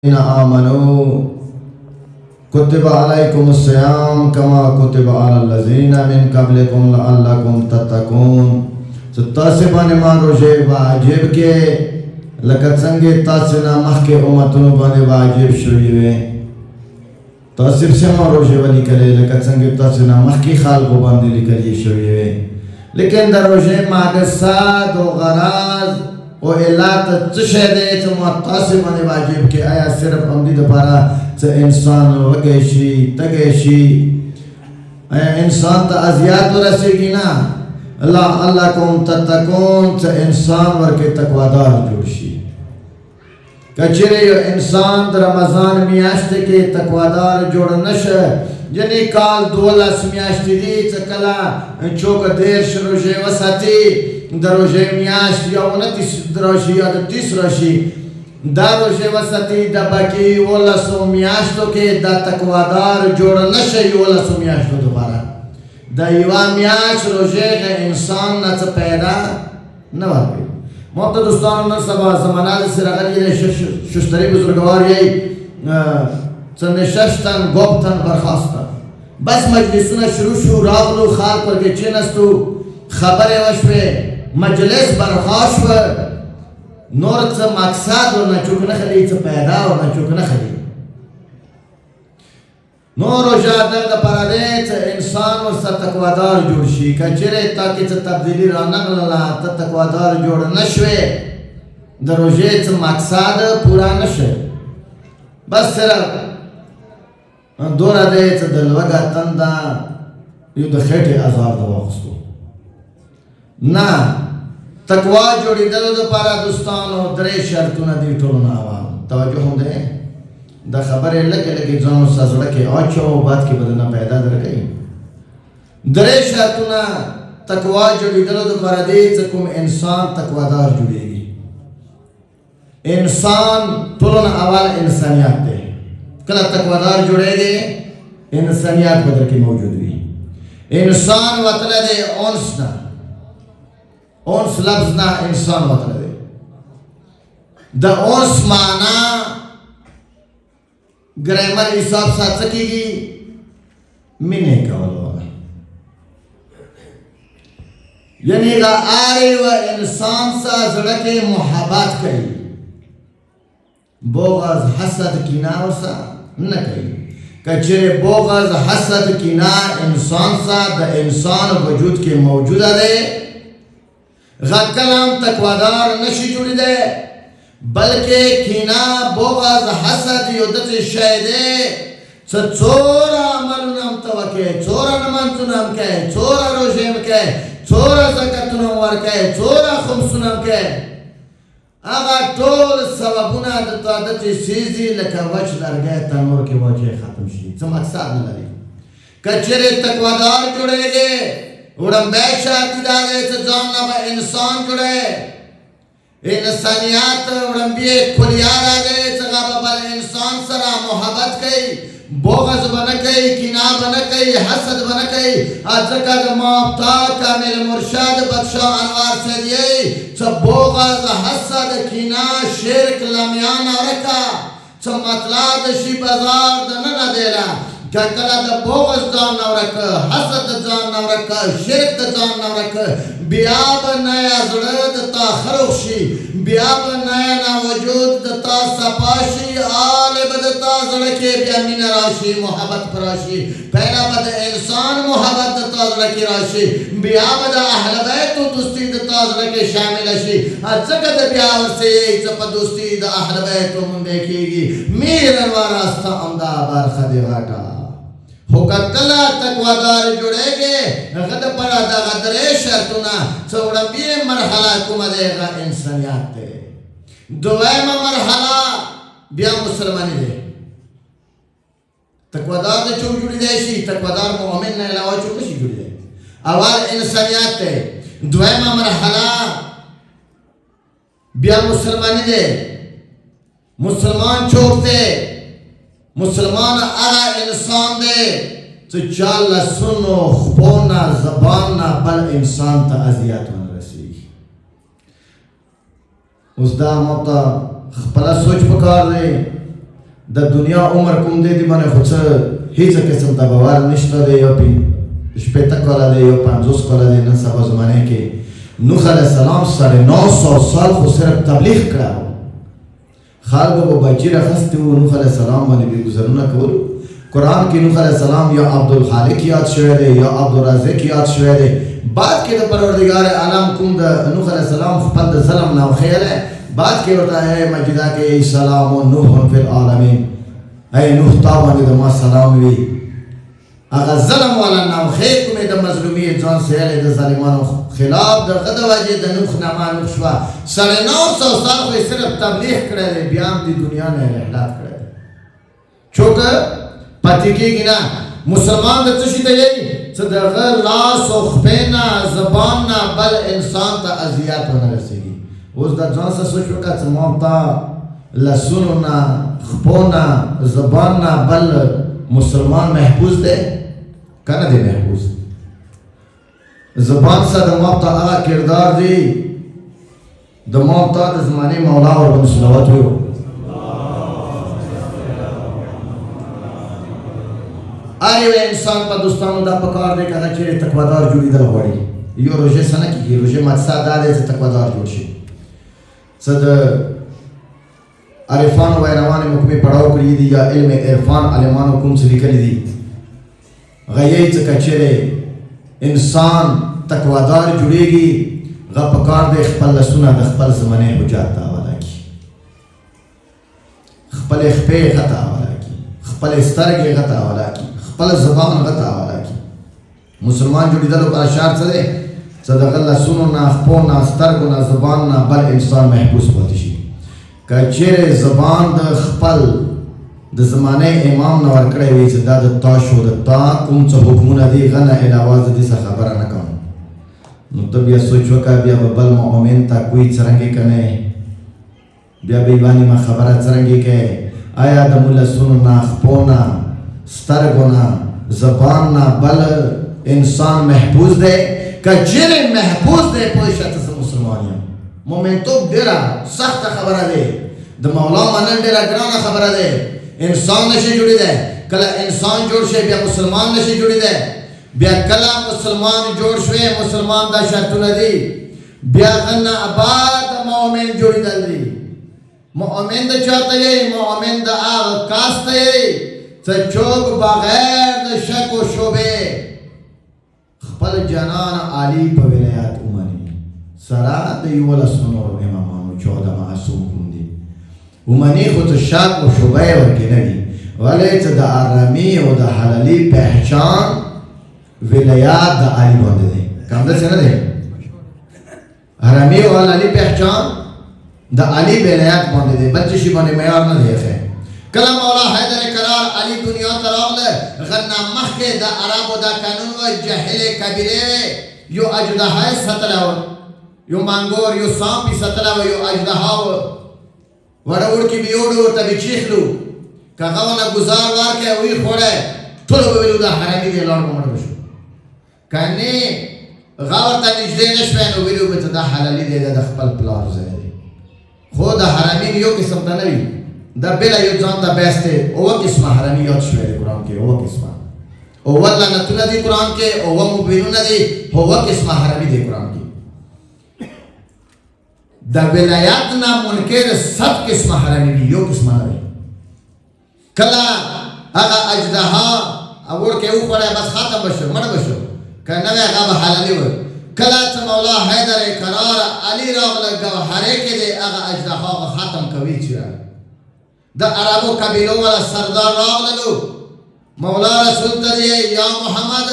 आमनू कुतिबा अलैकुमुस्सियाम कमा कुतिबा अलल्लज़ीना मिन क़ब्लिकुम लअल्लकुम तत्तक़ून। तो तासिबाने मा रोजे वाजिब के लकत संगे तासिना मख के उम्मतों बने वाजिब शुरुए तासिब से मा रोजे वाली करे लकत संगे तासिना मख की खाल को बंदे लिखली शुरुए लेकिन दरोजे मागसा दो गराज और इलात चशेदे तो मुतासिब बने वाजिब के आया सिर्फ अमदी दोबारा तो इंसान वगैशी तगैशी इंसान तो अजियात रसेगी ना अल्लाह अल्लाह कुम तत्तकून तो इंसान वर के तकवादार जोशी कचरे यो इंसान तो रमजान मियाश्ते के तकवादार जोड़ नश जनी काल दोलस मियाश्ती दी चकला चौक देर शुरू वसाती दरोजे मियाश्त या 29 दरोशी या 30 रोशी दारोजे वसती दबकी वोलसो मियाश्तों के दा तकवादार जोड़ नशे वोलसो मियाश्तों दोबारा दा युवा मियाश रोजे के इंसान न च पैदा न वाक़ई मोहत दोस्तों न सबा ज़माना से रगल ये शुश्तरी बुजुर्गवार ये चंदेशतन गोप्तन बरखास्तन बस मजलिसुना शुरू रावलो खाल पर के चिनस्तु खबरें वशवे मजलिस बरखाश पर नौरत से मकसद और न चुकना खली से पैदा और न चुकना खली नौर जादर का परदेश इंसान और तकवादार जोड़शी कचरे ताकि से तब्दीली रौनक लला तकवादार जोड़ नशवे दरोजे से मकसद पूरा नशे बस सिर्फ दोरा दे से दलवगा तंदा युद्ध खेटे आज़ाद दवाख़्तो ना तकवा जोड़ी दलो दो पारा दोस्तान और दरे शर्तुना दी टोलना आवाम तवज्जो होंदे द खबर लगे जानो ससुरा के आचो बात की बदना पैदा कर गई दरे शर्तुना तकवा जोड़ी दलो दो पारा दे कुम इंसान तकवादार जुड़ेगी इंसान टोलना आवाल इंसानियत दे कला तकवादार जुड़ेगे इंसानियत बदल की मौजूदगी इंसान वतला दे ओंसना ओंस लफ्ज़ ना इंसान वतला दे द ओंस माना ग्रामर हिसाब से सकेगी मिने का वाला यानी गा आरे व इंसान सा जड़के मोहब्बत करी बोगज हसद किना सा न करी कचरे बोगज हसद किना इंसान सा द इंसान वजूद के मौजूदा दे गलम तकवादार नशी जुड़ी दे बल्कि किना बोगज हसद युद्ध शहदे चोरा अमल नाम तवके चोरा नमन सुनाम के चोरा रोजेम के चोरा ज़कात नवर के चोरा खुमसुनाम के आगा टोल सबबुना दत्त सीजी लका वच दरगे तनूर के वजह खत्म शी तो मकसद न लगी कचरे तकवादार जुड़ेगे उड़म बैशा तिदाले से जानना में इंसान जुड़े इंसानियत उड़म भी खुलियार आगे जगह पर इंसान सरा मोहब्बत कई बोगस बन गई किना बन गई हसद बन गई आज का माफ्ता कामिल मुर्शद बख्शा अनवार से दिए सब बोगस हसद किना शिरक लमियाना रखा सब मतलब शी बाजार दना देला कला द बोगस जान नवरक हसद जान नवरक शिरक जान नवरक बियाब नया जुड़द ता खरोशी बियाब नया ना वजूद ता सपाशी आल बदता जड़के बियामिन राशि मोहब्बत फराशी पहला बद इंसान मोहब्बत ता जड़के राशि बियाब द अहल बैत दोस्ती ता जड़के शामिल शी अजकद बियाव से चप दोस्ती द अहल बैत मुन देखेगी मेरा रास्ता अमदा बार खदेवाटा होगा कला तकवादार जुड़ेगे गद पड़ा दा गदरे शर्तुना चौड़ा भी मरहला कुमा देगा इंसानियत दे दुआमा मरहला बिया मुसलमानी दे तकवादार दे चुप जुड़ी देशी तकवादार मोमिन ने अलावा चुप नहीं जुड़ी दे अवाल इंसानियत दे दुआमा मरहला बिया मुसलमानी दे मुसलमान छोड़ते मुसलमान आरा इंसान दे तो चाल सुनो खपोना जबान ना बल इंसान ता अजियत मन रसी उस दा मौका खपला सोच पकार दे د دنیا عمر کوم دی دی باندې خو څه هیڅ قسم ته باور نشته دی. یو شپېته کاله دی، یو 50 کاله دی. نن سبا زمانه کې نوح علیه السلام 950 سال خو صرف تبلیغ کړی. خلکو به بچي راخیستي وو، نوح علیه السلام باندې به ګزارونه کول. قرآن کې نوح علیه السلام یا عبدالخالق یاد شوی دی یا عبدالرازق یاد شوی دی. بعد کې د پروردگار عالم کوم د نوح علیه السلام خپل د ظلم نه وخیلی. بعد کې ورته ہے مجیده کې سلام نوح فی العالمین، اے نوح تا باندې د ما سلام وي. هغه ظلم والا نوخې کومې د مظلومیت ځان سیلی د ظالمانو خلاف د هغه د وجې د نوح نه معلوم شوه. 950 سال خو یې صرف تبلیغ کړی دی، بیا هم د دنیا نه یې رحلات کړی دی. چونکه پاتې کېږي نه. مسلمان د څه شي ته یې چې د هغه لاس او خپې نه زبان نه بل انسان ته اذیت ونه رسېږي. اوس د ځان څه سوچ وکړه چې ما تا لاسونو نه خپو نه زبان نه بل مسلمان محفوظ دی که نه دی محفوظ؟ زبان سره د ما تا هغه کردار دی د ما تا د زمانې مولا ورباندې صلوات ویو. هر یو انسان په دوستانو دا پکار دی که هغه چېرې تقوادار جوړېدل غواړي. یو روژې څه نه کېږي، روژې مقصد دا دی چې تقوادار جوړ شي. څه د عارفانو ویروانې مو کومې پړاو کړي دي یا علم عرفان عالمانو کوم څه لیکلي دي، هغه یې چې که چېرې انسان تقوادار جوړېږي هغه پکار دی خپل لاسونه د خپل زمانې حجات ته حواله کړي، خپلې خپې هغه ته حواله کړي، خپلې سترګې هغه ته حواله کړي، خپل زبان هغه ته حواله کړي. مسلمان جوړېدلو لپاره شرط څه دی چې د هغه لاسونو نه خپو نه سترګو نه زبان نه بل انسان محفوظ پاتې شي. که چېرې زبان د خپل د زمانې امام نه ورکړی وي چې دا د تا شو د تا کوم څه حکمونه دي هغه نه علاوه زه دې څه خبره نه کوم، نو ته بیا سوچ وکړه بیا به بل مؤمن ته کوی څرنګې کنې، بیا به یې باندې ما خبره څرنګې کوې. آیا د مو لاسونو نه خپو نه سترګو نه زبان نه بل انسان محفوظ دی؟ که چېرې محفوظ دی پوه شه ته زه مسلمان یم. مومنتوب ډېره سخته خبره دی، د مولا منل ډېره ګرانه خبره دی. انسان نشي جوړېدی، کله انسان جوړ شي بیا مسلمان نشي جوړېدی. بیا کله مسلمان جوړ شوی مسلمان دا شرطونه دي، بیا هغه نه اباد مؤمن جوړېدل دي. مؤمن د چا ته یې؟ مؤمن د هغه کس ته یې چې څوک بغیر د شک و شبې خپل جانان عالی په ولایت ومني. سره د 11 نورو امامانو 14 معصوم کوم دي ومني، خو څه شک و شبې ورکې نه دي. ولې چې د حرامي او د حلالي پہچان ولایت د عالی باندې دی، کم داسې نه دی. حرامي او حلالي پہچان د علی ولایت باندې دی، بل څه شي باندې معیار نه دی. کله مولا حیدر کرار علی دنیا ته راغله غنا مخکې د عربو دا قانون و جهل کبیره یو اجدها ستلو یو مانګور یو سامپی ستلو یو اجدها وړور کې بیوړو ته بچیخلو کغه ونه گزار ورکه وی خوړه ټول ویلو دا حرامي دی لور کومه شو کني غاور ته نږدې نشوي نو ویلو به دا حلالي دی د خپل پلار زه خو د حرامي یو قسم ته نه وي، دا بلا یو ځان ته بیسته او قسمه حرامي یاد شوی دی قرآن کې، او قسمه او لعنتونه دي قرآن کې او مبینونه دي، هو قسمه حرامي دی قرآن کې. د ولایت نه منکر 7 قسمه حرامي دي، یو قسمه نه وي. کله هغه اجدها اور کې وخوړی بس ختم بشو مړ بشو کنه هغه به حلالي وي. کله چې مولا حیدر کرار علی راغله ګوهرې کې دی هغه اجدها ختم کوي چې د عربو قبیلو والا سردار راغللو مولا رسول ته دی یا محمد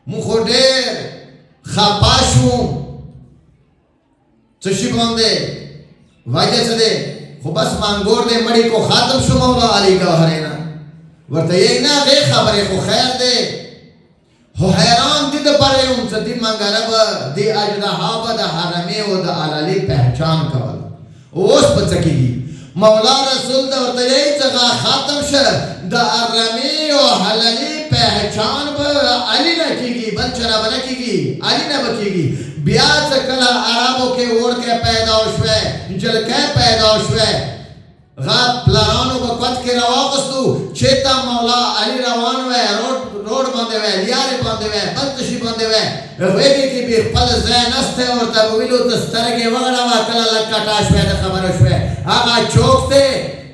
مو خو ډېر خپه شوم څه شي باندې وجه څه دی خو بس مانګور دی مړی کو ختم شو مولا علی ګوهرې نه ورته یې نه هغې خبرې خو خیر دی خو حیران دي د پاره یم چې دې منګره به دې اجدها به د حرمې او د علالي پہچان کول. اوس په څه کېږي مولا رسول ته ورته یې چې ختم شه د حرمې او حلالي پہچان به علي نه کېږي بل چا به نه کېږي علي نه به کېږي. بیا چې کله عربو کې وړکې پیدا شوی جلکې پیدا شوی غا پلارانو به قد چیتا مولا علی روان وے روڈ باندے وے لیارے باندے وے بلتشی باندے وے ویگی کی بھی خپل زین استے اور تبویلو تسترگی وغڑا وا کلا لکا ٹاش وے دا خبرش وے آقا چوک تے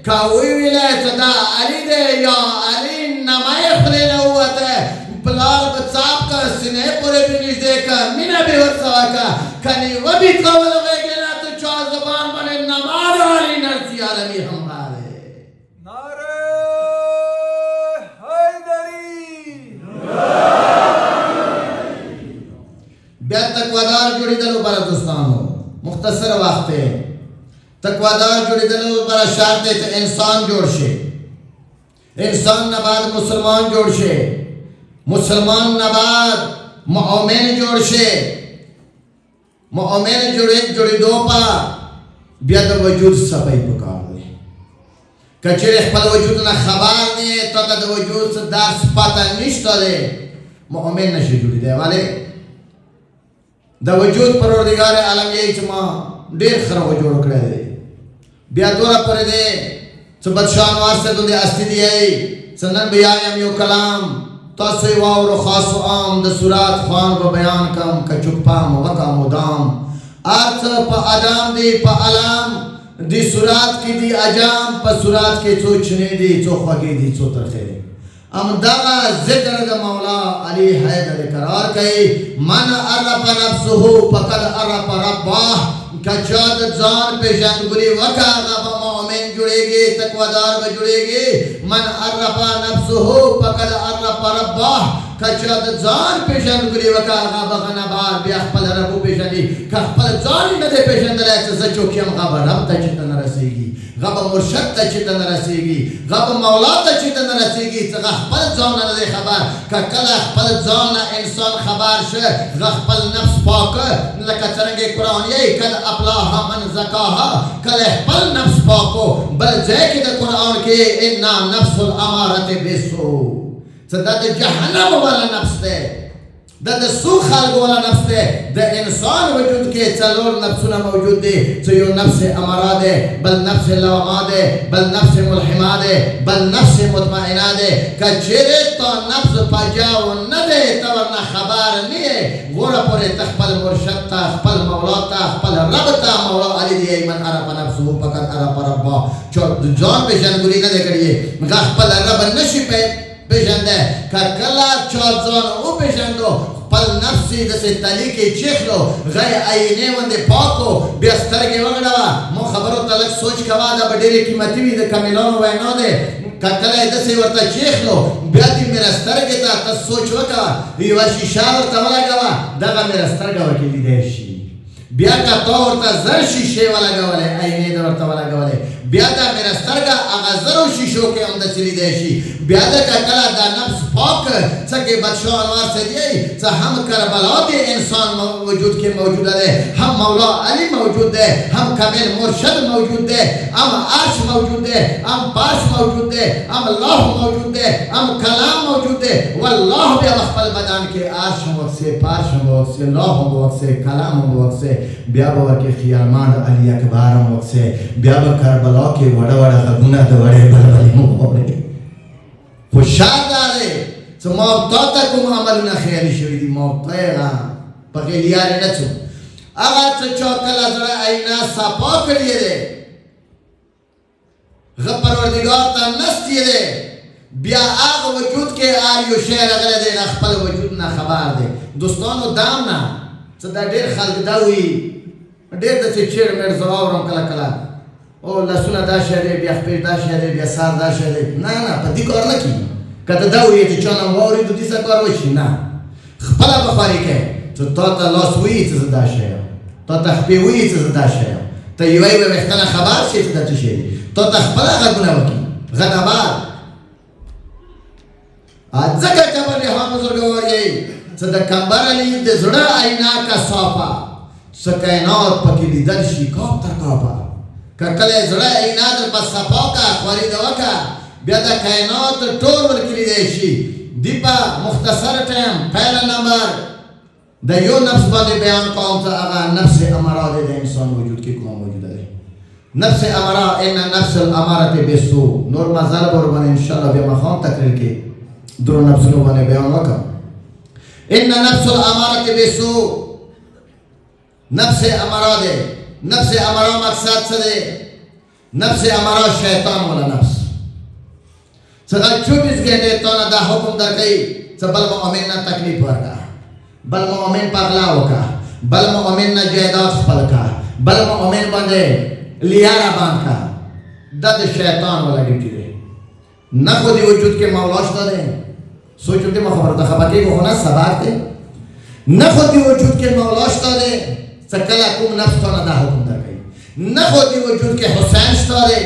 کاوی ویلے چدا علی دے یا علی نمائی خلی نووت ہے بلال بچاب کا سنے پورے بھی نیش دے کا مینا بھی ورسوا کا کنی وہ بھی قول ویگی نا تو چاہ زبان بنے نمار علی نرسی عالمی ہمارے بیا تقوادار جوڑی دلو برا دوستانو مختصر وقت ہے تقوادار جوڑی دلو برا شرط ہے انسان جوڑ شے انسان نباد مسلمان جوڑ شے مسلمان نباد مؤمن جوڑ شے مؤمن جوڑی دو پا بیا دا وجود سبای پکار دے کچھر اخپل وجود نا خبار دے تو دا وجود سے درس پاتا نشتا دے مؤمن نشی جوڑی دے والے دا وجود پروردگار عالم یہی چما دیر خرا وجود کرے دے بیا دورا پر دے چو بدشان واسطے دو دے استی دی ہے سنن بیایم یو کلام تاسوی واورو خاص و عام دا سورات خوان و بیان کم کا چپام وقا مدام آرت پا ادام دی پا علام دی سورات کی دی اجام پا سورات کی چو چنے دی چو خوگی دی چو ترخے دی ام داغا ذکر دا مولا علی حیدر قرار کئی من عرف نفسہو پکل عرف رباہ کچاد زان پیشن گلی وکا غب مومن جڑے گی تقوادار میں جڑے گی من عرف نفسہو پکل عرف رباہ کچاد زان پیشن گلی وکا غب غنبار بی اخپل ربو پیشنی کہ اخپل زانی ندے پیشن دلے سچو کیم غب رب تا چتن رسی گی غب مرشد تا چتن رسی گی غب مولا تا چتن رسی گی چگہ اخپل زان ندے خبر کہ کل اخپل زان انسان خبر شے غخپل نفس پاک لکا چرنگے قرآن یہی کل اپلاہا من زکاہا کل اخپل نفس پاکو بل جے کی دا قرآن کے انا نفس الامارت بیسو دا جہنم والا نفس دے دا سو خلق والا نفس دے دا انسان وجود کے چلور نفسنا موجود دے چو یو نفس امرا دے بل نفس لوما دے بل نفس ملحما دے بل نفس مطمئنہ دے کچھرے تو نفس پجاو ندے تورنا خبر نہیں گوڑا پورے تخپل مرشد تا خپل مولا تا خپل رب تا مولا علی دی ایمن عرب نفسو پکت عرب ربا چو جان پہ جنگوری ندے کریے خپل رب نشی پہ پیشن دے کہ کلا چوزان او پیشن دو پل نفسی دسے تلی کے چیخ لو غی آئینے وندے پاکو بیستر کے وگڑا مو خبرو تلک سوچ کوا دا بڑیرے قیمتی بھی دا کمیلانو وینو دے کہ کلا دسے ورطا چیخ لو بیاتی میرا ستر کے تا تا سوچ وکا یہ شیشا ورطا والا گوا دا میرا ستر گوا کے لیدے شی بیا کا تو ورطا زر شیشے والا گوالے آئینے دا ورطا والا گوالے بیادا میرا سترگا آغا زرو شیشو کے اندر چلی دیشی بیادا کا کلا دا نفس پاک سکے بدشاہ انوار سے دیئی سا ہم کربلا دے انسان وجود کے موجود دے ہم مولا علی موجود دے ہم کمیل مرشد موجود دے ہم عرش موجود دے ہم پاش موجود دے ہم اللہ موجود دے ہم کلام موجود دے واللہ بیا مخبل بدان کے عرش وقت سے پاش وقت سے اللہ وقت سے کلام وقت سے بیا باور کے خیالمان علی اکبار وقت سے بیا کربلا کے وڑا وڑا خبونہ دا وڑے بلبلی مغورے خوشاد آرے سو موتا تکم عملنا خیلی شویدی موتا ایغا پاکیلیارے نچو آغا چوکل ازرا اینا ساپا کریے دے غپروردگار تا نستی دے بیا آغا وجود کے آریو شہر اگلے دے اخپل وجود نا خبر دے دوستانو دامنا صدا دیر خلق داوی دیر دا چه چیر میر زواورم کلا کلا او لسونه دا شهره بیا خپیر دا شهره بیا سار دا شهره نه پا دی کار نکی کتا داویه چه چانم واری دو دیسا کار وشی نه خپلا بخاری که چو تا تا لاس وی چیز دا شهره تا تا خپی وی چیز دا شهره تا یوی به وقتنا خبر چیز دا چه شهره تا تا خپلا غدونه وکی غدبار ادزکا کبر ها بزرگوار یهی چه دا کمبر علی ده زڑا اینا کا صافا سکینات پکی دی دلشی کاب تر کابا کہ کلے زڑا ایناد پس سپا کا خواری دوا کا بیادا کائنات ٹور ورکلی دیشی دیپا مختصر ٹیم پہلا نمبر دا یو نفس باندے بیان کام تا اگا نفس امراض دے انسان وجود کی کام موجود ہے नफ्स अमरा इन नफ्स अमारत बेसू नूर मज़ाल और बने इंशाल्लाह बे मखाम तकरीर के दो नफ्स नो बने बयान वका इन नफ्स अमारत बेसू नफ्स अमरा दे नफ्स अमरा मकसद से दे नफ्स अमरा शैतान वाला नफ्स सदा 24 घंटे तो ना दा हुक्म दर गई सबल मोमिन ना तकलीफ वर्का बल मोमिन पगला होका बल मोमिन ना जयदाद फलका बल मोमिन बंदे लियारा बांका दद शैतान वाला ड्यूटी दे न खुद वजूद के मौलाश दे सोचो के खबर था खबर के होना सबाते न खुद वजूद के मौलाश दे सकला कुम नफ्स तो ना दा हुक्म दर गई न खुद वजूद के हुसैन दे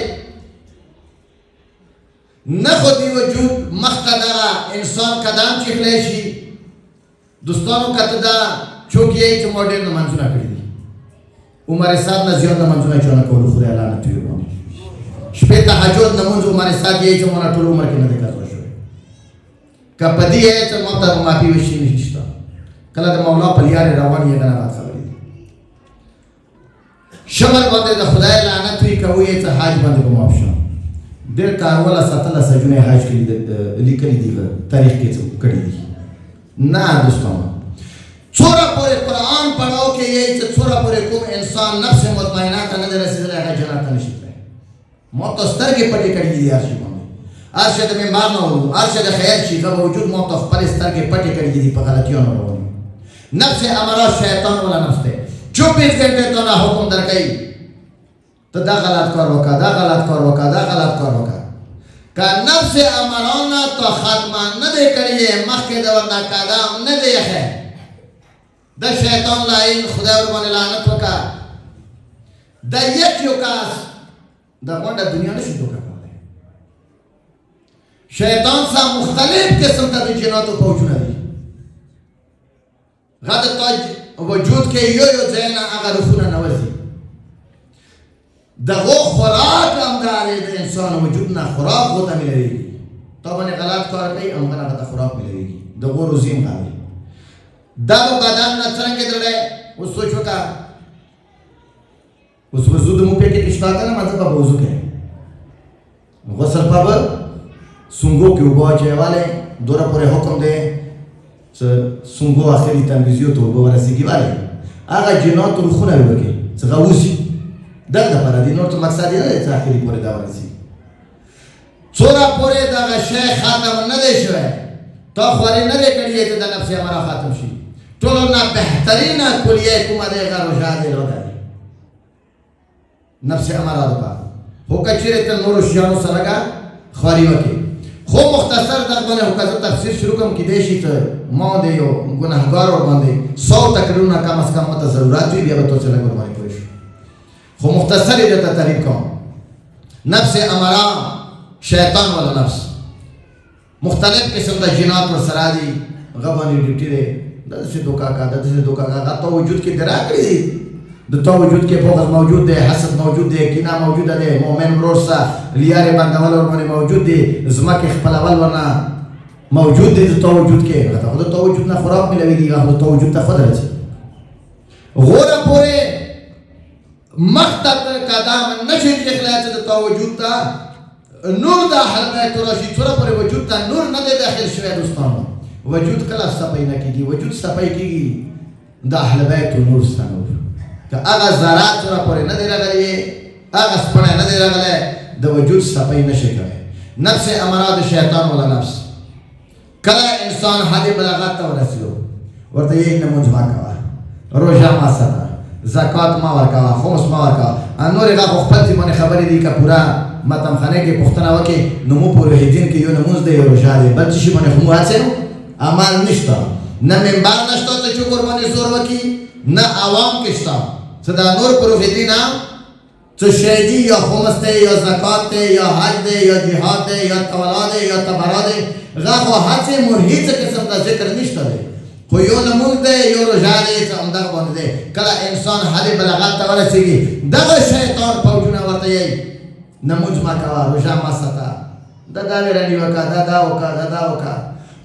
न खुद वजूद मख्तदा इंसान कदम चिखलेशी दोस्तों कतदा चूंकि ये मॉडर्न मंजूरा करी उमर साथ न जियादा मंजूरा चोना को खुदा लानत हो शपेता हजोद नमूज उमर साथ ये जो मना टोल उमर के न देखा तो शो का पदी है तो मौत माफी वशी निश्चित कला द मौला पलियारे रवानी है ना बात खबरी शमल बंदे द खुदा लानत हुई का हुई तो हाज बंदे को माफशा दिल का वाला सतला सजुने हाज के लिए लिखली दी तारीख के कड़ी दी ना दोस्तों छोरा पूरे कुरान पढ़ो कि ये छोरा पूरे को इंसान नफ्स मुतमइना का नजर से लगा जन्नत नशीब है मौत स्तर के पटे कड़ी दी आरशी में आरशद में मारना हो आरशद खैर शी का वजूद मौत पर स्तर के पटे कड़ी दी पगलतियों न हो नफ्स अमरा शैतान वाला नफ्स है 24 घंटे तो ना हुक्म दर गई तो दा गलत करो का दा गलत करो का दा गलत करो का नफ्स अमराना तो खात्मा न दे करिए मक्के दवरना कादाम न दे है द शैतान लाइन खुदा और मन लानत वका द एक युकास द वंडा दुनिया ने शुरू कर पाले शैतान सा मुख्तलिफ किस्म का जिन्नात पहुंचना दी गद तो वजूद के यो जैना अगर रुखना नवजी द वो खुराक हमदार है इंसान वजूद ना खुराक होता मिलेगी तो मैंने गलत कर कही हमका ना खुराक मिलेगी द वो रोजीम खाली दब बदन न चरंगे दड़े उस सोचो का उस वजूद मुंह पे के किस्ता का ना मतलब वजू के गसल पाब सुंगो के उबा चे वाले दोरा पूरे हुक्म दे सुंगो आखिरी तंबिजियो तो उबा वाला सिगी वाले आगा जिन्नात तो रुखना होगे सगाउसी दर्द पर दिनों तो मकसद है ना आखिरी पूरे दावरी सी छोरा पूरे दागा शेख खातम न दे शो है तो ख्वारी न दे करिए तो द नफ्स हमारा खातम शी टोलो ना बेहतरीन कुलिये कुमारे का रोशादे रोदा नफ्स हमारा दबा हो कचरे तन नूर शियानो सलगा ख्वारी वके खो मुख्तसर दर बने हो कज़ तफसीर शुरू कम की देशी तो मौदे यो गुनाहगार और बंदे 100 तकरीरना कम से कम मत जरूरत भी अब तो चले गुरबानी कोई खो मुख्तसर ही रहता तारीफ कौन नफ्स अमरा शैतान वाला नफ्स मुख्तलिफ किस्म का जिनात और सरादी गबानी ड्यूटी दे दद से धोखा का तो वजूद की दरा करी दी तो वजूद के फोकस मौजूद है हसद मौजूद है किना मौजूद है मोमेन रोसा लियारे बंदवल और मने मौजूद है ज़मा के खपलावल वरना मौजूद है तो वजूद के तो वजूद ना खुराक में लगेगी तो वजूद ता खुद है गोरा पूरे मख्तत कदम नशीद निकला तो वजूद ता नूर दा हलवा तुरशी थोड़ा पर वजूद ता नूर न दे दाखिल शवे दोस्तों वजूद कला सफाई न कीगी वजूद सफाई कीगी दा हलवा तो नूर सा नूर का आगा ज़रात थोड़ा पर न दे रहा ये आगा स्पना न दे रहा है द वजूद सफाई न शिकाए नफ्स अमराद शैतान वाला नफ्स कला इंसान हादे बलागत ता रसलो और तो ये नमूज माका रोजा मासता ज़कात मावर का खुम्स मावर का अनोरे का खुफती मन खबरी दी का पूरा मतम खाने के पुख्तना वके नमू पूरे दिन के यो नमूज दे यो रोजा दे बच्ची मन खुमुआ से अमाल निश्ता न मेंबार नश्ता तो चुकुर मन जोर वकी न आवाम किश्ता सदा नूर पर दीना तो शहीदी या खुम्स दे या ज़कात दे या हज दे या जिहाद दे या तवला दे या तबरा दे गाखो हज से मुरहित किस्म का जिक्र निश्ता दे कोई यो नमूज दे यो रोजा दे तो अंदर बन दे कला इंसान हादे बलागत तवला सीगी दग शैतान पहुंचना वरते ये नमूज माका रोजा मासता दादा रनी वका दादा वका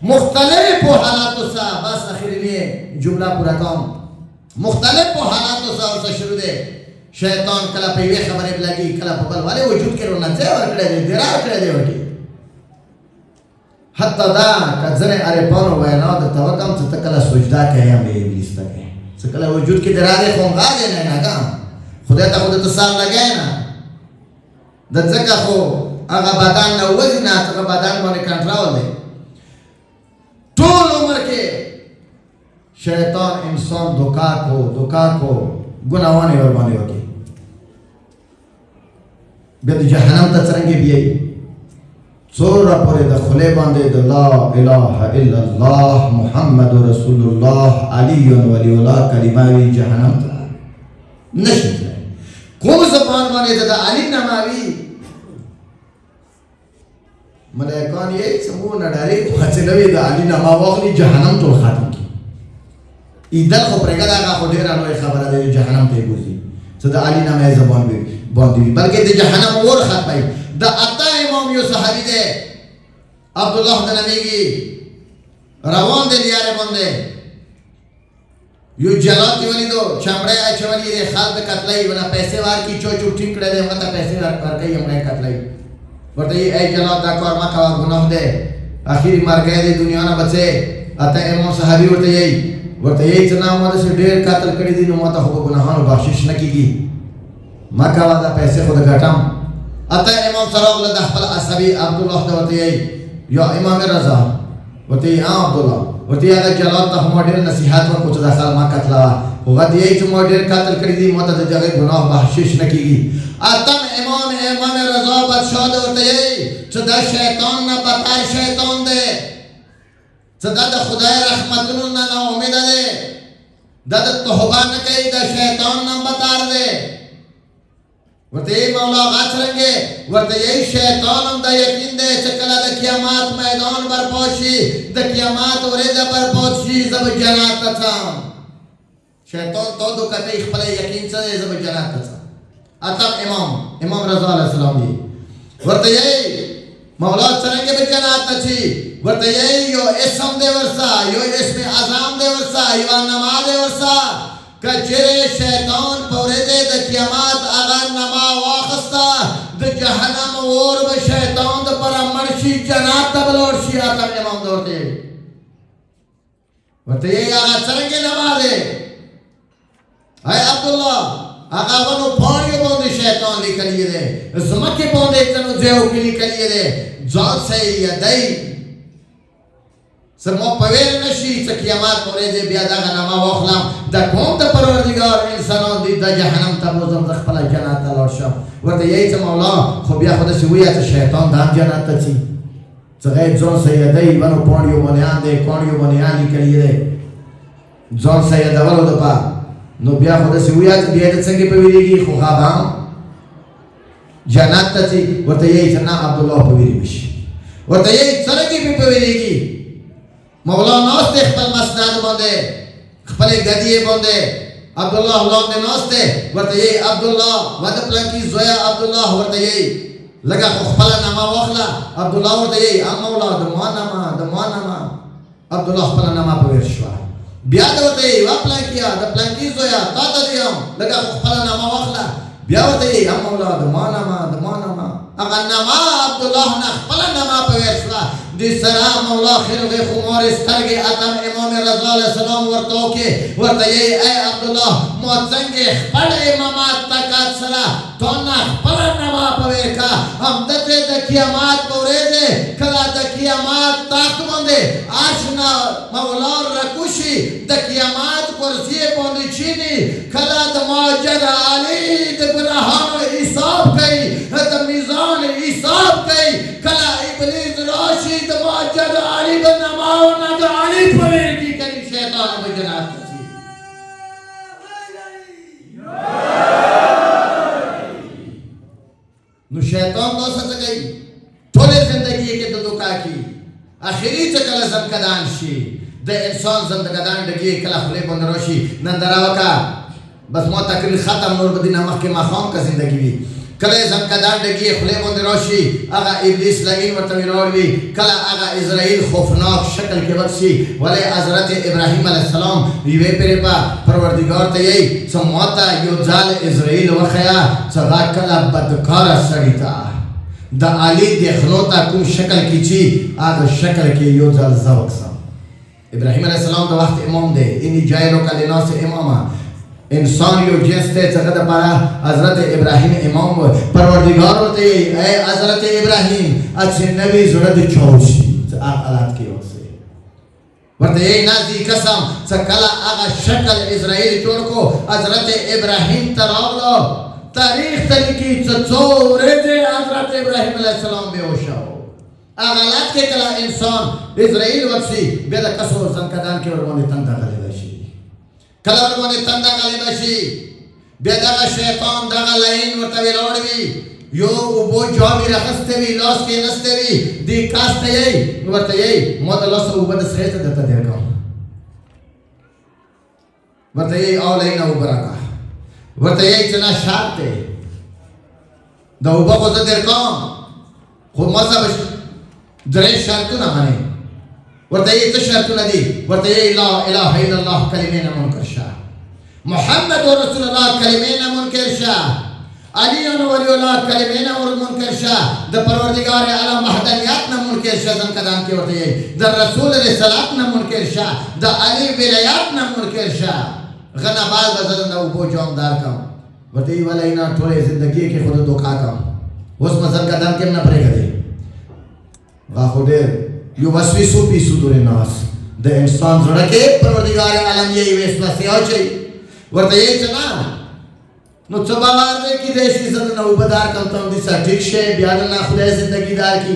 मुख्तलिफ हालातों सा बस आखिर में जुमला पूरा काम मुख्तलिफ हालातों सा और शुरू दे شیطان کله په یوې خبرې لګي کله په بل ولې وجود کې رونه ځای ورکړی دی درار کړی دی وټي حتی دا که ځینې عارفانو وینا درته وکړم چې ته کله سجده کوې هم یې ابلیس ته کوې چې کله وجود کې درارې خو همغاړې نه ناګام خدای ته خو درته سر لګی نه د ځکه خو هغه بدن نه وځي نه هغه بدن باندې کنټرول دی ټول عمر کې شیطان انسان دوکا کو ګناهونه ور باندې وکړي بیا د جهنم ته څرنګه بیایي څومره پورې د خولې باندې د لا اله الا الله محمد رسول الله علی ولی الله کلمه وي جهنم ته نشي تللی کوم زبان باندې د علی نامه وي ملائکان یې څنګه نه ډاري چې نوې د علی نامه واخلي جهنم ټول ختم کی ایدل خو پرېګا دا خو ډېره لوی خبره ده جهنم ته ګورځي چې د علی نامه زبان وي باندې بلکې د جهنم اور ختمي د اتا امام یو صحابي ده عبد الله د نبیږي روان دي یاره باندې یو جلاتی ولیدو چمړې اچولې ده خالد قتلای ونه پیسې ور کی چوچو ټینګ کړل ده مته پیسې ور کوي همړې قتلای ورته ای جلات دا کار ما کا ګناه ده اخیری مرګ دې دنیا نه بچي اته امام صحابي ورته یې چې نام مده سي ډېر قتل کړی دي نو ماته هو ګناهونو بخشش نه کیږي ما کا دا پیسې خود غټم اته امام سراغ له خپل عصبي عبد الله ته ورته یې یا امام رضا ورته یې عبد الله ورته یې جلات ته مو ډېر نصيحت ورکو چې دا سال ما قتلا هغه دې چې مو ډېر قتل کړی دي ماته دغه ګناه بخشش نه کیږي اتم امام رضا بادشاہ ته ورته یې چې دا شیطان نه بدتر شیطان دی چې دا د خدای رحمتونو نه نا امید دی دا د توبه نه کوي دا شیطان نه بدتر دی ورته مولا غاڅرنګه ورته یې شیطان هم دا یقین دی چې کله د قیامت میدان برپا شي د قیامت ورځ برپا شي زب جنت ته ځم شیطان ته دوکه خپل یقین څه دی زب جنت ته ځم اتم امام رضا علیہ السلام دی ورته یې مولا څنګه به جنت ته شي ورته یې یو اسم دی ورسا یو اسم اعظم دی ورسا یو نماز دی ورسا کچره شیطان پورې د قیامت هغه نما واخستا د جهنم اور به شیطان د پر مرشي جنت ته بلور شي اتم امام ورته یې هغه څنګه نماز دی اے عبد الله هغه ونو پاڼو باندې شیطان لیکلی دی زمکه باندې تنو دیو کې لیکلی دی ځان سي یدای سر مو پویر نشي چې قیامت پرې بیا دا نامه واخلم د کوم د پروردگار انسانان دي د جهنم ته وزم د خپل جنت ته ورشم ورته یې چې مولا خو بیا خو د سویا ته شیطان د جنت ته چی څنګه ځان سي یدای ونو پاڼو باندې اندې کاڼو باندې لیکلی دی ځان سي یدولو د پا نو بیا خو د سویا ته بیا د څنګه په ویریږي خو غابا جنت ته چې ورته یې چې نه عبد الله په ویری بشي ورته یې څنګه په ویریږي مولا ناس ته خپل مسند باندې خپل غدیه باندې عبد الله لاندې ناس ته ورته یې عبد الله ود پلانکی زویا عبد الله ورته یې لگا خپل نامه واخلا عبد الله ورته یې ام مولا د ما نامه عبد الله خپل نامه په ورشوا بیا ورته یې واپلا کیا د پلانکی زویا تا ته دیام لگا خپل نامه واخلا بیا ورته یې ام مولا د ما نامه هغه نامه عبد الله نه خپل نامه په ورشوا دي سلام مولا خلق خمار سترګې اتم امام رضا علیہ السلام ورته یې اے عبد الله مو څنګه خپل امامت تکات سره تو نه خپل نامه په ورکا هم د قیامت پورې کله د قیامت تخت باندې آشنا مولا رکوشي د قیامت کرسی باندې چینی کله د ماجد علی د ګناهونو حساب کوي د میزان حساب کوي کله ابلیس راشي د ماجد علی د نماونه د علی پرې کی کوي شیطان به جنات شي نو شیطان تاسو څه کوي ټول زندگی کې د دوکا کی اخیری څه کله زمکدان شي د انسان زندگدان دګي کله خپل باندې راشي نن دراوکا بس ما تقریر ختم نور بدینه مخکې ما خام کا زندگی وی کله زنکدان دگی خلی بند راشی اگا ابلیس لگین و تویلور بی کله اگا اسرائیل خوفناک شکل کے بخشی ولی حضرت ابراہیم علیہ السلام ویوے پیرے پا پروردگار تا یہی سموتا یو زال اسرائیل وخیا سغا کله بدکار سڑیتا دا علی دیخلوتا کم شکل کی چی آگا شکل کی یو زال زوکسا ابراہیم علیہ السلام دا وقت امام دے انی جائلو کا لناس اماما انسان یو جنس تے چقدر پارا حضرت ابراہیم امام پروردگار ہوتے اے حضرت ابراہیم اچھے نبی ضرورت چھوڑشی آلات کی وقت سے ورطے یہی نازی قسم سکلا آغا شکل اسرائیل جوڑ کو حضرت ابراہیم تراغلو تاریخ تلیکی چچورے دے حضرت ابراہیم علیہ السلام بے ہوشا ہو آغالات کے کلا انسان اسرائیل وقتی بیدہ کسو زنکدان کے ورمانی تندہ غلی باشی کلا ورمانی تندہ غلی باشی بیدہ شیطان داغا لائن ورطوی لوڑوی یو اوبو جوابی رخستے بھی لوس کے نستے بھی دی کاستے یہی ورطا یہی مودا لوس اوبا دس خیطہ دیتا دیر کام ورطا یہی اولین اوبا رکا ورطا یہی چنا شارتے دا اوبا کو دیر کام خود مذہب دریش شرطو نہ مانے ورطا یہ تشرطو نہ دی ورطا یہ لا الہ الا اللہ کلمین منکر شاہ محمد و رسول اللہ کلمین منکر شاہ علی ولی اللہ کلمین منکر شاہ دا پروردگار عالم وحدانیات نہ منکر شاہ زنکدان کی ورطا یہ دا رسول رسالات نہ منکر شاہ دا علی ولایات نہ منکر شاہ غنا باز بزدن دا اوپو جوامدار کم ورطا یہ والا اینا ٹھولے زندگی کے خود دکھا کم اس میں زنکدان کم نہ پرے گا دے غاخو دیر یو وسویسو پیسو دور ناس دا انسان زرکے پروردگار عالم یہی ویسوا سیاو چاہی ورطا یہی چنا نو چباوار دے کی دیشی زدن او بدار کم تم دیسا ٹھیک شے بیادنا خدای زندگی دار کی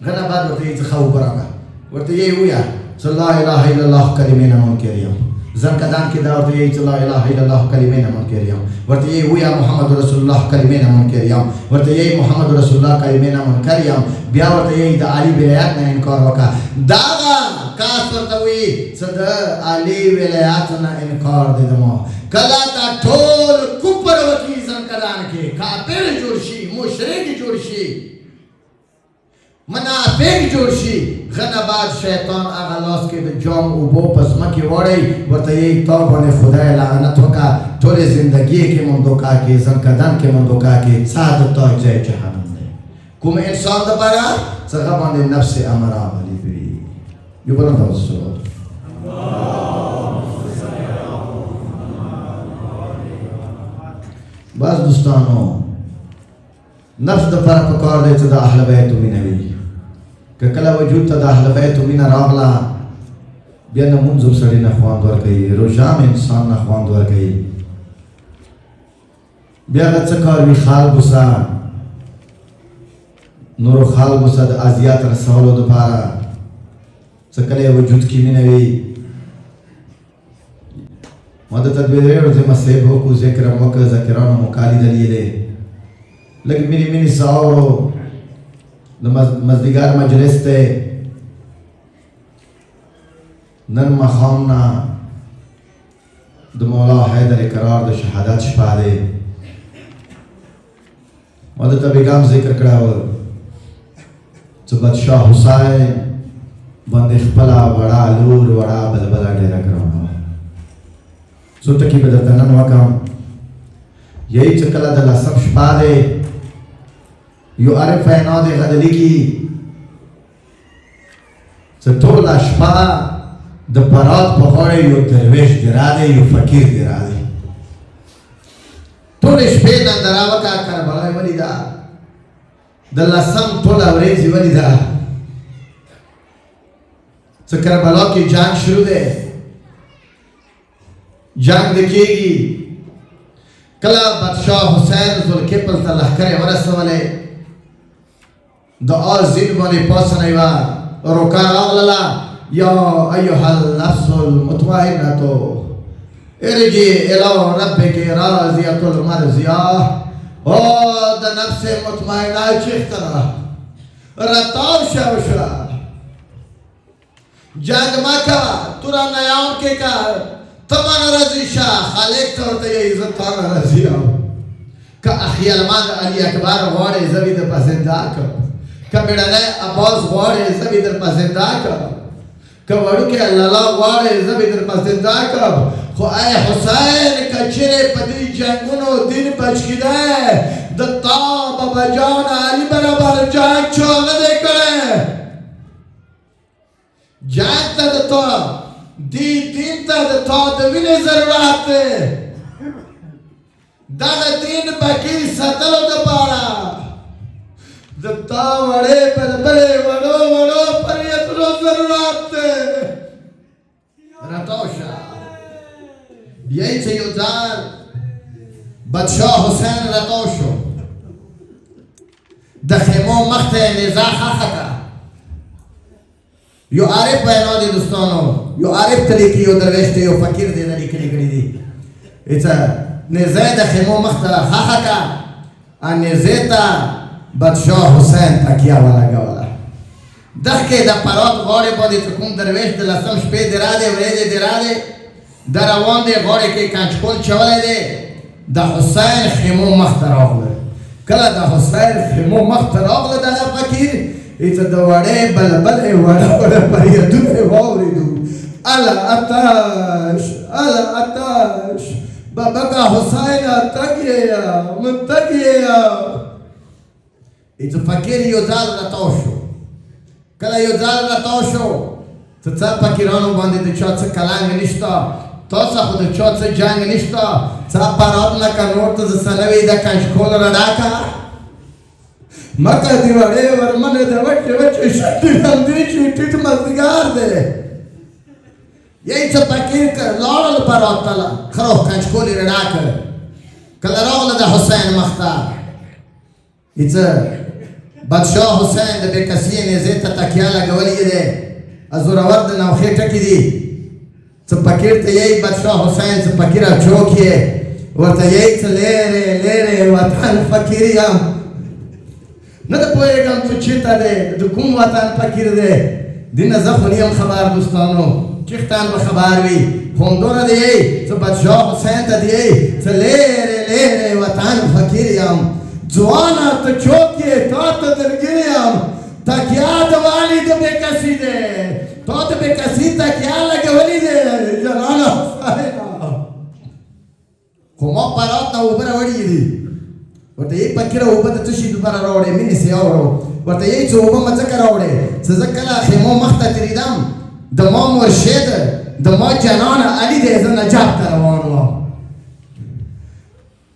غنا بعد ورطا یہی تخاو برانا ورطا یہی ہویا صلی اللہ الہ الا اللہ کلمین منکریم زنکدان کی دعوت یہی صلی اللہ الہ الا اللہ کلمین منکریم ورطا یہی ہویا محمد رسول اللہ کلمین منکریم ورطا یہی محمد رسول اللہ کلمین منکریم بیا ورطا یہی دا علی ولایات نا انکار وکا داغا کاس ورطا ہوئی صد علی ولایات نا انکار دے دمو کلا تا ٹھول کپر وکی زنکدان کے کافر جوڑشی مشرک جوڑشی منافق جوڑشی غنبات شیطان اغلاس کے جام اوبو پسمکی وڑی ورطا یہی توبان خدای لعنت وکا تولی زندگی کے مندوکا کے زنکدان کے مندوکا کے سعادتا جائے جہنم دے کم انسان دا پارا سغبان نفس امرا بلی بری یو بلند رسول بعض دوستانو نفس دا پارا پکار دے چدا اہل بیتو بھی نوی کہ کلا وجود تا دا اہل بیتو مینا راغلا بیا نمونزم سڑی نخواند ورکی روشام انسان نخواند ورکی بیا غد سکاروی خال گسا نورو خال گسا دا آزیات رسولو دا پارا سکلے وجود کی منوی مدد تدبیر روزے مسیب ہو کو ذکر موقع ذکران و مکالی دلیلے لیکن منی ساورو مزدگار مجلس تے نن مخامنا دا مولا حیدر قرار دا شہادت شپا دے مدد بیگام ذکر کرا ہو چو بدشاہ حسین بند اخپلا وڑا لور وڑا بلبلا ڈیرا کرانا سو تکی بدر تنن وکم یہی چکلا دلا سب شپا دے یو عرف اینو دے غدلی کی ستولا شپا دا پرات پخوڑے یو درویش گرا دے یو فقیر گرا دے تولی شپے دا دراوکا کربلائی ولی دا دلا سم تولا وریزی ولی دا کربلا کی جنگ شروع دے جنگ دکھے گی کلا بادشاہ حسین ذوالقفل تا لحکر ورس والے دا آز زین والی پاسن ایوا رکا آغللا یا ایوہ النفس المطمئنتو ارجی الہ ربک راضیت المرضیہ او دا نفس مطمئنہ چیختنا رتاو شاوشا جنگ مکہ تورا نیام کے کا تمہارا رضی شاہ خالق طورتا یہ عزت تانا رضی آو که اخی الماد علی اکبر غواړي زه دې په زنده کړم، که بیړنی عباس غواړي زه دې در په زنده کړم، که وړوکی لالا غواړي زه دې در په زنده کړم. خو ای حسین که چیرې په دې جنګونو دین بچ کېدی د تا بابا جان علي برابر جنګ چا نه دی کړی. جنګ ته د تا دې دین ته د تا د وینې ضرورت دی. دغه دین پکې ساتلو دپاره د تا وړې بلبلې وړو وړو فریادونو ضرورت دی. راتاو شه بیا یې چې یو ځل بادشاه حسین راتاو شو، د خیمو مخ ته یې نیزه ښخه کړه. یو عارف وینا دی دوستانو، یو عارف ته لیکي، یو درویش ته، یو فقیر دی نه لیکلي کړي دي. نیزه یې د خیمو مخ ته ښخه کړه، نیزې ته بادشاه حسین تکیه ولګوله. دښکې د فرات غاړې باندې چې کوم درویش د لسم شپې دی راغی، ورېځې دی راغی، د روان دی غاړې کې کنچکول چولی دی، د حسین خیمو مخ ته راغله. کله د حسین خیمو مخ ته راغله دغه فقیر، ایته د وړې بلبلې وړه وړه فریادونه یې واورېدو. اله اتش اله اتش بابکه حسینه تګ یې یم تګ یې یم. ایته فقیر یو ځل راتاو شو. کله یو ځل راتاو شو ته څه فقیرانو باندې د چا څه کلنګ نشته، تاسو خو د چا څه جنګ نشته، څه پرات نه که نور ته د سنوي د کنچکول رډاکه مکه دې وړې ورمنې د وچې وچې شټې همدې چې ټیټ مازدیګر دی. یې څه فقیر لاړل پرات ته خرو کنچکول یې رډاکه. کله راغله د حسین مخ ته، ایڅه بادشاه حسین د بې کسي نیزې ته تکیه لګولې دی، زورور د نوخې ټکي دي. څه فقیر ته یې بادشاه حسین څه فقیره چوک یې ورته یې څه لیرې لیرې وطن فقیر یم، نه د پوهېږم چې چېرته دی، د کوم وطن فقیر دی، دې نه زه خو نه یم خبر دوستانو، چیختان به خبر وي. خو همدومره دی یې څه بادشاه حسین ته دی یې څه لیرې لیرې وطن فقیر یم. ځوانه ته چوک یې تا ته درګیر یم، تکیه د والي د بې کسي دی، تا د بې کسي تکیه لګولې دی جانانه حسینه. خو ما فرات نه اوبه راوړي دي. ورته یې فقیره اوبه د څه شي لپاره راوړې؟ مینې سې اورو. ورته یې چې اوبه مه ځکه راوړې چې زه کله خیمو مخ ته تېرېدم د ما مرشد د ما جانان علي دی، زه نجات ته روان وم.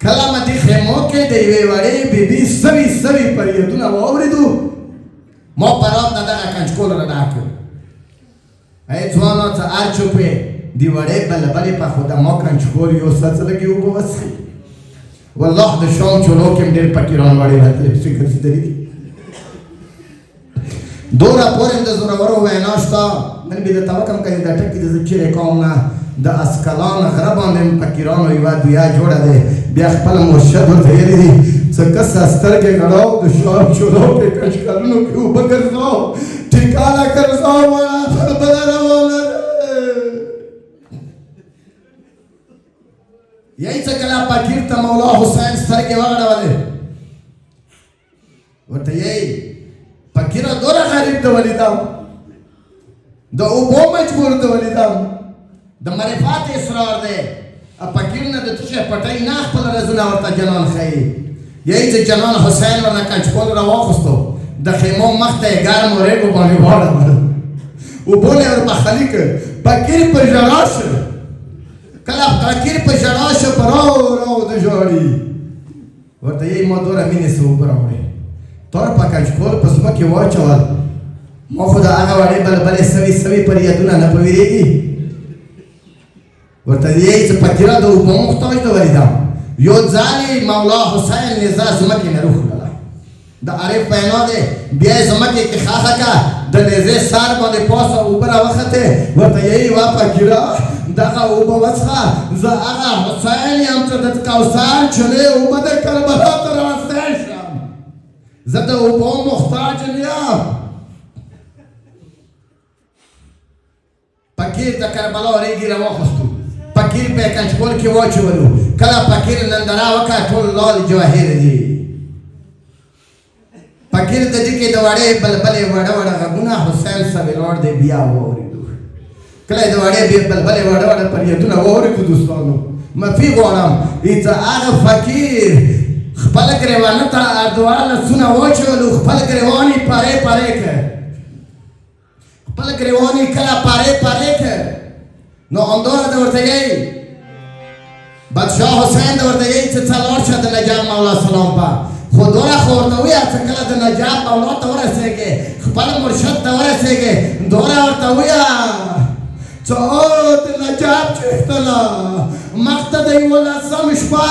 کله مې دې خیمو کې د یوې وړې بیبي سوي سوي فریادونه واورېدو، ما فرات نه دغه کنچکول رډا کړ. ای ځوانو څه هر چوپ یې دې وړې بلبلې په خو د ما کنچکول یو څه لږې اوبه وڅښي. والله د شام چولو کې هم ډېر فقیران وړې راتلې پسې ګرځېدلي دي. دومره پورې د زورورو وینا شته. نن مې درته وکړم که د ټکي د زه چیرې قوم نه د اسکلان غره باندې فقیرانو یوه دویا جوړه دی. بیا خپل مرشد ورته ویلي دي څه کسه سترګې غړاو د شام چولو کې کنچکلونو کې اوبه ګرځاو ټیکاله ګرځاو وړه بله روانه ده. یہی څه کله فقیر ته مولا حسین سترګې وغړولې، ورته یې فقیره دوره غریب ته ولیدم، د اوبو مجبور ته ولیدم، د معرفت اصرار دی. فقیر نه د څه شی پټۍ نه خپل رازونه ورته جنان ښیي. یہی چې جنان حسین ورنه کنچکول راواخیستو، د خیمو مخ ته یې ګرمو ریګو باندې واړول، اوبو نه یې ورپخلي کړ. فقیر په ژړا شو. کله فقیر په ژړا شو په راو راو د ژاړي. ورته یې ما دوره مینې څه اوبه راوړې، تور په کنچکول په ځمکې واچول. ما خو د هغه وړې بلبلې سوي سوي فریادونه نه په ویرېږي. ورته یې چې فقیره د اوبو محتاج ته ولیدم. یو ځل یې مولا حسین نیزه ځمکې نه روښودله. د عارف وینا دی بیا یې ځمکې کې ښخه کړه، د نیزې سر باندې پاسه اوبه راوختې. ورته یې وا فقیره دغه اوبه وڅښه، زه هغه حسین یم چې د کوثر چلې اوبه د کربلا ته راوستی شم، زه د اوبو محتاج نه یم. فقیر د کربلا ریګې راواخیستو، فقیر په کنټرول کې واچولو کله فقیر ننداره وکړه ټول لال جواهر دي فقیر د دې کې د وړې بلبلې وړه وړه غږونه حسین صاحب لوړ دی بیا واورېدو کله د وړې بلبلې وړه وړه فریادونه واورېدو دوستانو معافي غواړم چې هغه فقیر خپل ګریوانه ته دواړه لاسونه واچولو خپل ګریوان یې پارې پارې کړ خپل ګریوان یې کله پارې پارې کړ نو همدومره د ورته یې بادشاه حسین د ورته یې چې ته لاړ شه د نجاب مولا سلام په خو دومره خو ورته ووایه چې کله د نجاب مولا ته ورسېږې خپل مرشد ته ورسېږې دومره ورته ووایه چې او د نجاب چېرته له مخ ته د 11 شپه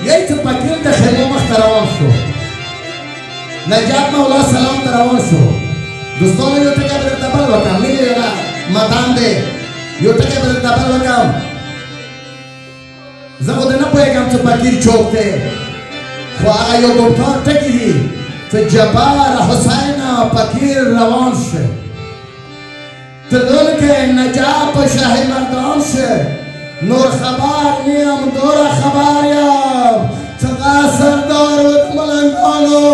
یی چې فقیر د خیمو مخ ته روان شو نجاب مولا سلام ته روان شو دوستانو یو ټکی به درته بل وکړم مینې یوه متان دی یو ټکی به درته بل وکړم زه خو د نه پوهېږم چې فقیر څوک دی خو هغه یو ګفتار ټکي دي چې جبار حسین فقیر روان شه تدونکه نجاب په شاه مردان شه نور خبر نیم دور خبر یم څنګه سردار و د ملنګانو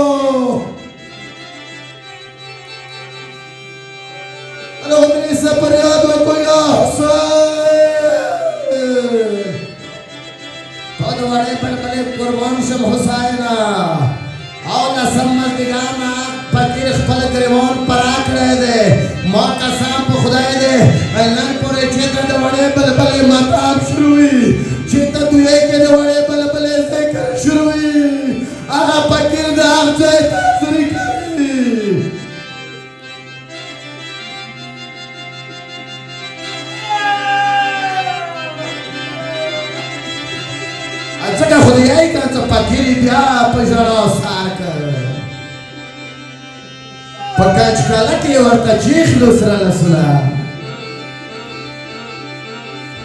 الو منی سے فریاد وکړو یا حسین تو د وړې بلبلې قربان شم حسین او قسم مزدګانا فقیر خپل ګریوان پرا کړی دی ما قسم په خدای دی نن پورې چې ته د وړې بلبلې مطاب شروع وي چې ته دوی کې د وړې بلبلې ذکر شروع وي هغه فقیر د هغه ځای تاثیر کوي ځکه خو یې که څه فقیر بیا په ژړا سار کړ په کچکله کې ورته چیخلو سره لاسونه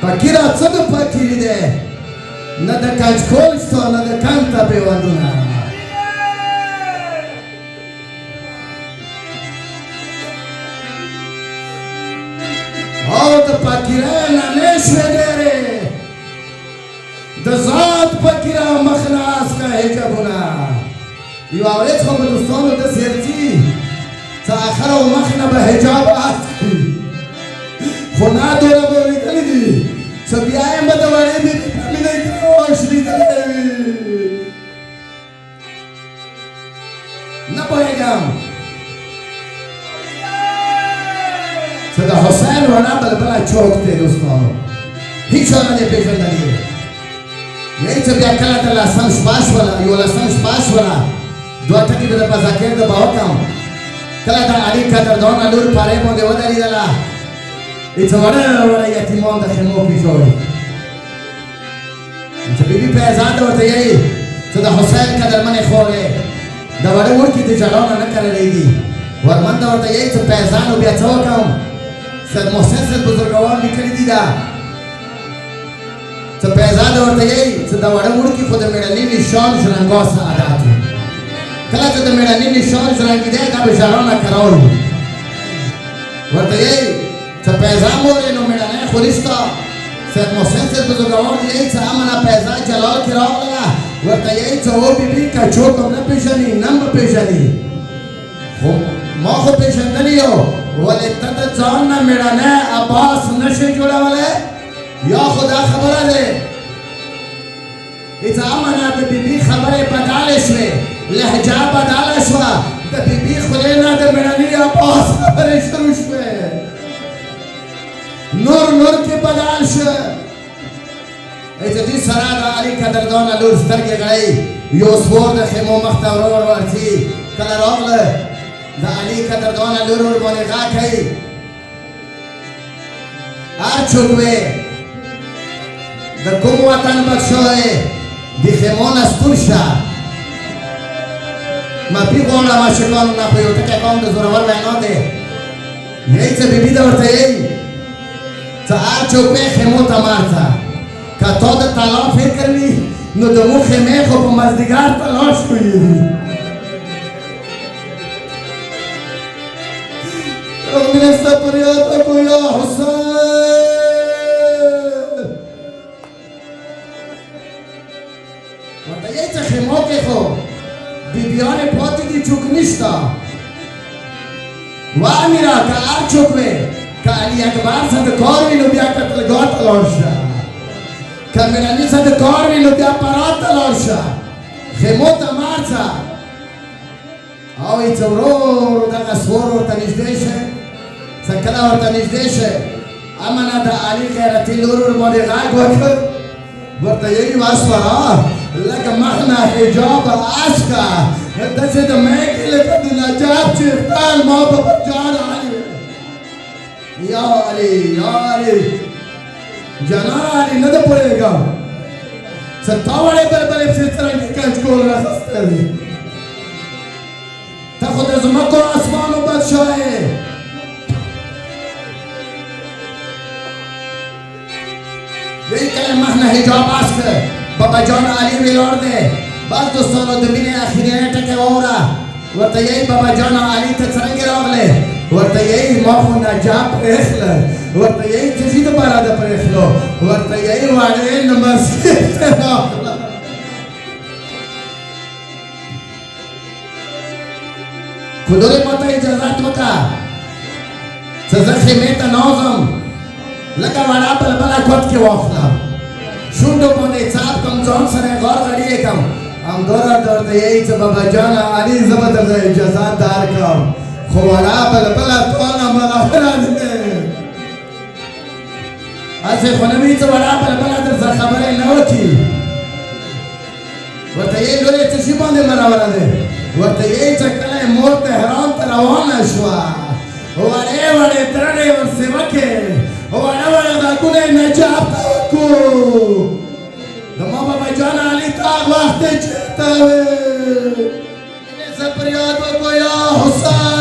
فقیره څه د فقیري دی نه د کچکول شته نه د کنته پیوندونه او د فقیرۍ نه نه شوې ډېرې د ذات فقیره مخ نه اسکه حجابونه یوه ورځ خو به دوستانو داسې ارځي چې آخر او مخ نه به حجاب اسکي خو نه دوره به لیدلي دي چې بیا یې به د وړې بېبي په مینه کې اوښ لیدلی وي نه پوهېږم چې د حسین رڼا بلبله چوک دی دوستانو هېڅ چا نه دی پېژندلی یعنی چې بیا کله د لسم شپه شوله 11 شپه شوله دوه ټکي به درته ذکر د به وکړم کله د علي قدردانه لور پرې باندې ودرېدله چې وړه وړه یتیمان د خیمو کې ژاړي چې بیبي فیضان ته ورته یایي چې د حسین قدرمنې خورې د وړه وړکي د جلانه نه کرلی دي ورمن ته ورته یایي چې فیضانو بیا څه وکړم سید محسن صاحب بزرګوار لیکلي دي دا چې فیضان ته ورته یایي چې د وړه وړکي خو د مېړني نشان ژرنګا سعادت وي کله چې د مېړني نشان ژرنګېدی دا به ژړانه کرار وي ورته یایي چې پیزا مورې نو مېړنی خو نشته سید محسن صاحب بزرګوار دی یایي چې امنه پیزا جلال کې راغله ورته یایي چې او بیبي که چوک هم نه پېژني نن به پېژني خو ما خو پېژندلی یو ولې ته د ځان نه مېړنی عباس نشې جوړولی یا خو دا خبره دی چې امنه د بیبي خبرې بدالې شوې لهجه بداله شوه د بیبي خولې نه د مېړني عباس خبرې شروع شوې نور نور کې بدل شه چې دې سره د علي قدردانه لور سترګې غړی یو سپور د خیمو مخ ته ورور ورځي کله راغله د علي قدردانه لور ور باندې غا کوي هر څوک وې د کوم وطن بخښوی د خیمو نه ستون شه معافي غواړم عاشقانو نه په یو ټکی کوم د زورور وینا دی یایي چې بیبي ته ورته یایي چې هر څوک وې خیمو ته مارته که تا د طلا فکر وي نو د مو خیمې خو په مازدیګر تلاش کوي ورته یې څه خیمو کې خو بیبیانې پاتې دي چوک نشته وامیره که هر چوک وی که علی اکبر څه د کار وي نو بیا قتلګاه ته لاړ شه که میراني څه د کار وي نو بیا پرات ته لاړ شه خیمو ته مار څه او یې څه ورو ورو دغه سور ورته نږدې شه څه کله ورته نږدې شه امنه د علي غیرتي لور ورباندې غږ وکړ ورته یې واسوره لکه مخنه حجاب عسکه داسې د میکې لکه د نجاب چیرتان ما په جان علي یا علي یا علي جانان علي نه ده پوهېږم څه تا وړې بلبلې پسې څرنګې کنج کول راخیستی دی ته خو د ځمکو اسمانو بادشاه یې وی کله مخنه حجاب عسکه بابا جان علي ویلار دی بس دوستانو د مینې اخرینی ټکی واوره ورته یې بابا جان علي ته څرنګې راغلی ورته یې ما خو نجاب پرېښله ورته یې څه شي دپاره ده پرېښلو ورته یې وړې نه مسجد ته راغله خدای ماته اجازت وکړه چې زه خیمې ته ناوځم لکه وړه بلبله کوټ کې واخلم شونډو باندې څاپ کړم ځان سره یې غار غړي کړم همداره درته یې چې بابا جان علي زه به درته اجازت درکړم خو وړه بلبله تونه منوره دی هسې خو نه وي چې وړه بلبله درسره خبرې نه وکړي ورته یې لورې څه شي باندې منوره دی ورته یې چې کله یې مور تهران ته روانه شوه وړې وړې ترړې ورسې وکړې وړه وړه غږونه یې نجاب ته وکړو زما بابا جان علي ته هغه وخت یې چېرته وې زه فریاد وکړو یا حسین